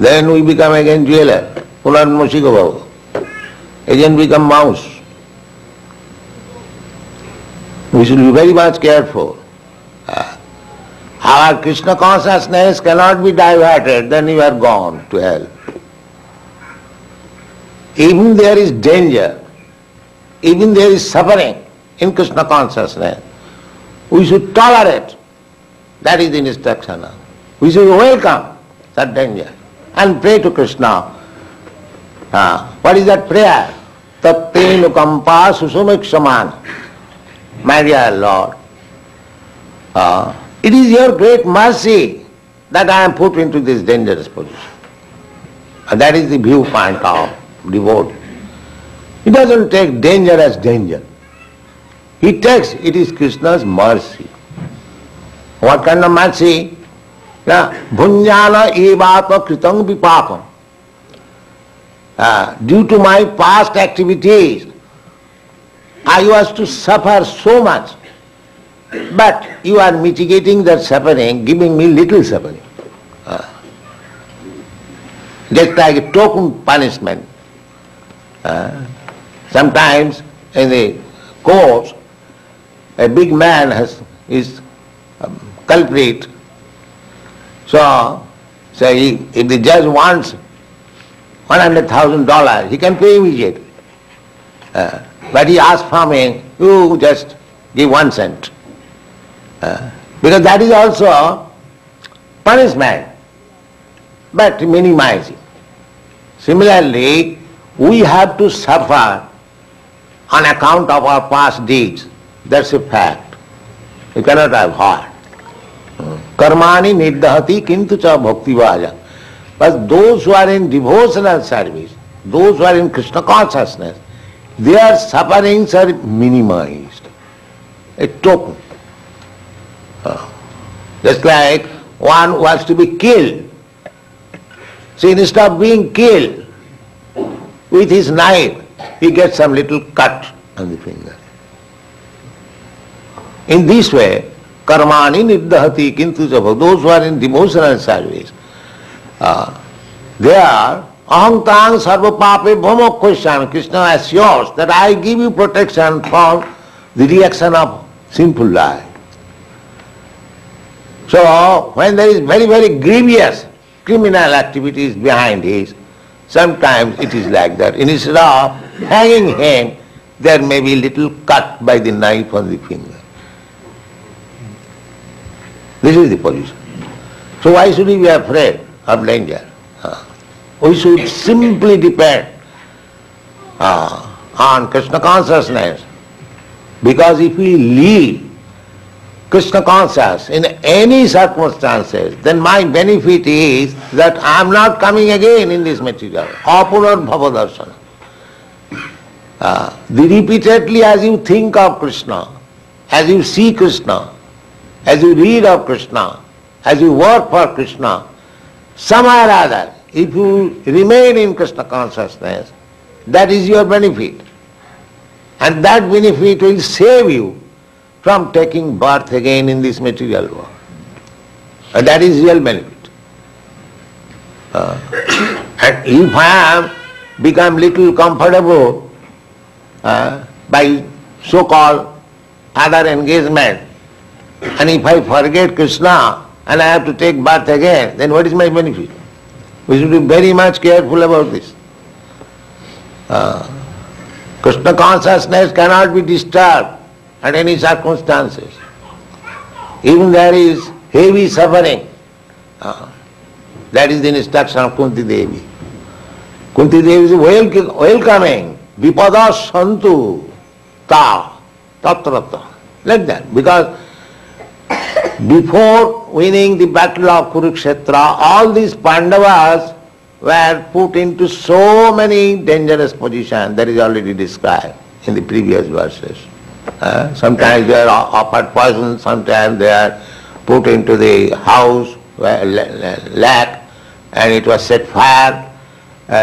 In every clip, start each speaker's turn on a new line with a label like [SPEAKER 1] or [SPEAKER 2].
[SPEAKER 1] Then we become again jailer, Pulanmashika Bhava. Again become mouse. We should be very much careful. Our Krishna consciousness cannot be diverted, then you are gone to hell. Even there is danger, even there is suffering in Krishna consciousness, we should tolerate. That is the instruction. We should welcome that danger and pray to Krishna. What is that prayer? Tatte nukampa susumikshaman. My dear Lord, it is your great mercy that I am put into this dangerous position. And that is the viewpoint of devotee. He doesn't take danger as danger. He takes it is Krishna's mercy. What kind of mercy? Bhunjana evata kritang vipapam. Due to my past activities, I was to suffer so much. But you are mitigating that suffering, giving me little suffering. Just like a token punishment. Sometimes in the courts, a big man is culprit. So if the judge wants $100,000, he can pay immediately. But he asks from him, you just give 1 cent. Because that is also punishment, but minimizing. Similarly, we have to suffer on account of our past deeds. That's a fact. You cannot avoid. Karmani niddhati kintu cha bhakti vaja. But those who are in devotional service, those who are in Krishna consciousness, their sufferings are minimized. A token. Just like one was to be killed. So instead of being killed with his knife, he gets some little cut on the finger. In this way, karmani niddhati kintu jabha, those who are in devotional service, they are aham tang sarva pape bhamakkhosyami. Krishna assures that I give you protection from the reaction of sinful life. So, when there is very, very grievous criminal activities behind it, sometimes it is like that. Instead of hanging him, there may be little cut by the knife on the finger. This is the position. So why should we be afraid of danger? We should simply depend on Krishna consciousness, because if we leave Krishna conscious in any circumstances, then my benefit is that I am not coming again in this material. Apunar bhava darsana. Repeatedly as you think of Krishna, as you see Krishna, as you read of Krishna, as you work for Krishna, somehow or other, if you remain in Krishna consciousness, that is your benefit. And that benefit will save you from taking birth again in this material world. And that is real benefit. And if I have become little comfortable by so-called other engagement, and if I forget Krishna and I have to take birth again, then what is my benefit? We should be very much careful about this. Krishna consciousness cannot be disturbed at any circumstances. Even there is heavy suffering. That is the instruction of Kunti Devi. Kunti Devi is welcoming. Vipada santu ta tatrata. Like that. Because before winning the battle of Kurukshetra, all these Pandavas were put into so many dangerous positions. That is already described in the previous verses. Sometimes they are offered poison, sometimes they are put into the house, lack, and it was set fire.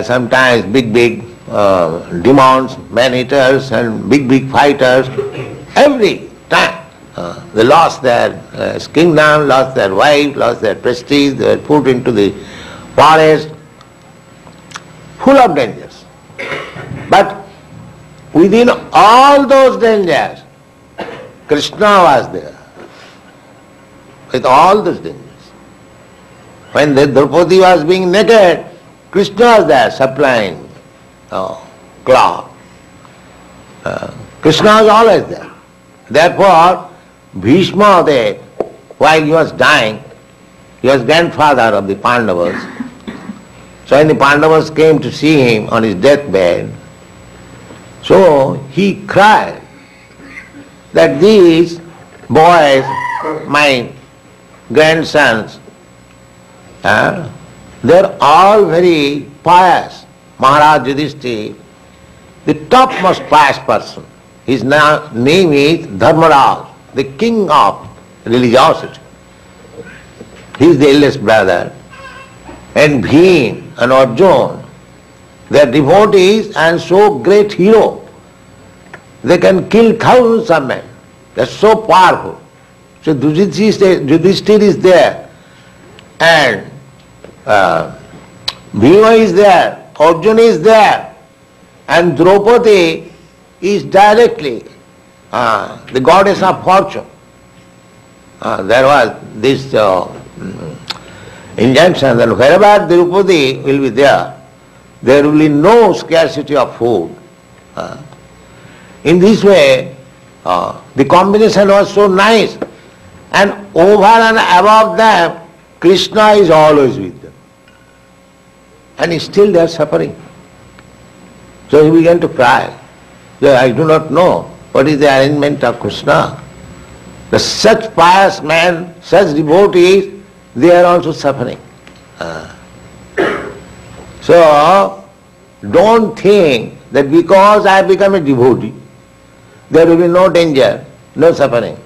[SPEAKER 1] Sometimes big demons, man-eaters and big fighters. Every time they lost their kingdom, lost their wife, lost their prestige, they were put into the forest full of dangers. But within all those dangers, Krishna was there. With all those dangers. When the Draupadi was being naked, Krishna was there supplying cloth. Krishna was always there. Therefore, Bhishma, while he was dying, he was grandfather of the Pandavas. So when the Pandavas came to see him on his deathbed, so he cried that these boys, my grandsons, they're all very pious. Maharaj Yudhishthira, the topmost pious person. His name is Dharmaraj, the king of religiosity. He is the eldest brother. And Bhim and Arjuna, they are devotees and so great hero. They can kill thousands of men. They are so powerful. So Yudhishthira is there, and Bhima is there, Arjuna is there, and Draupadi is directly the goddess of fortune. There was this injunction that wherever Draupadi will be there will be no scarcity of food. In this way, the combination was so nice, and over and above them, Krishna is always with them. And still they are suffering. So he began to cry. I do not know what is the arrangement of Krishna. Such pious men, such devotees, they are also suffering. So, don't think that because I have become a devotee, there will be no danger, no suffering.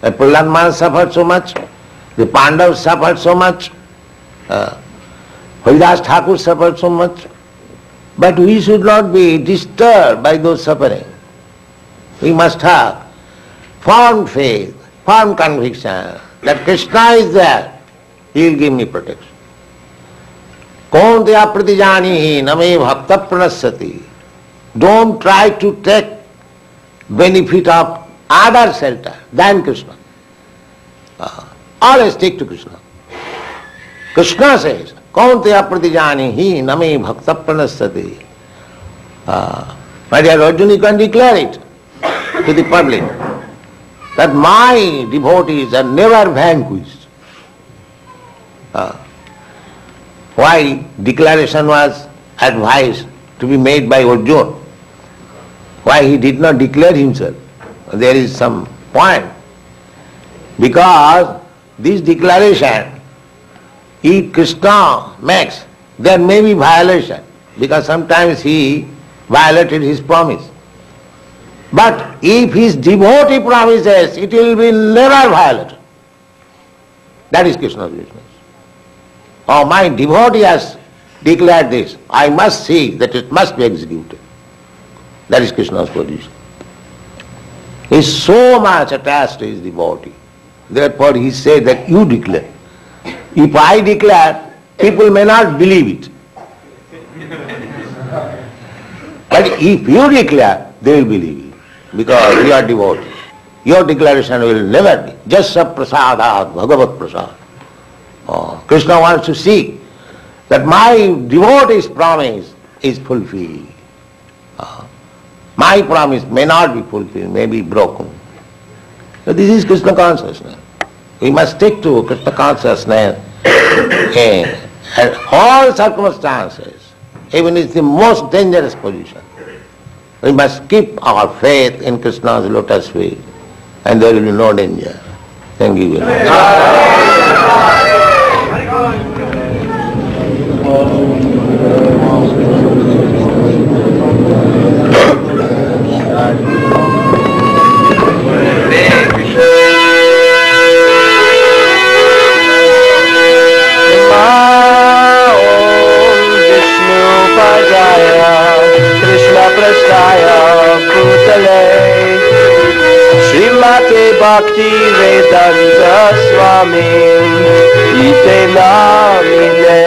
[SPEAKER 1] The Prahlad Maharaj suffered so much, the Pandavas suffered so much, Haridas Thakur suffered so much, but we should not be disturbed by those suffering. We must have firm faith, firm conviction that Krishna is there, he will give me protection. Kaunteya pratijanihi name bhakta pranasati. Don't try to take benefit of other shelter than Krishna. Always stick to Krishna. Krishna says, Kaunteya pratijanihi name bhakta pranasati. My dear Arjuna, you can declare it to the public that my devotees are never vanquished. Why declaration was advised to be made by Arjuna? Why he did not declare himself? There is some point. Because this declaration, if Krishna makes, there may be violation, because sometimes he violated his promise. But if his devotee promises, it will be never violated. That is Krishna's business. Oh, my devotee has declared this, I must see that it must be executed. That is Krishna's position. He is so much attached to his devotee. Therefore he said that you declare. If I declare, people may not believe it. But if you declare, they will believe it, because you are devotee. Your declaration will never be. Jasya prasadat bhagavat prasad. Krishna wants to see that my devotee's promise is fulfilled. My promise may not be fulfilled, may be broken. So this is Krishna consciousness. We must stick to Krishna consciousness at all circumstances, even in the most dangerous position. We must keep our faith in Krishna's lotus feet, and there will be no danger. Thank you very much.
[SPEAKER 2] Bhakti Vedanta Swami Ite Namine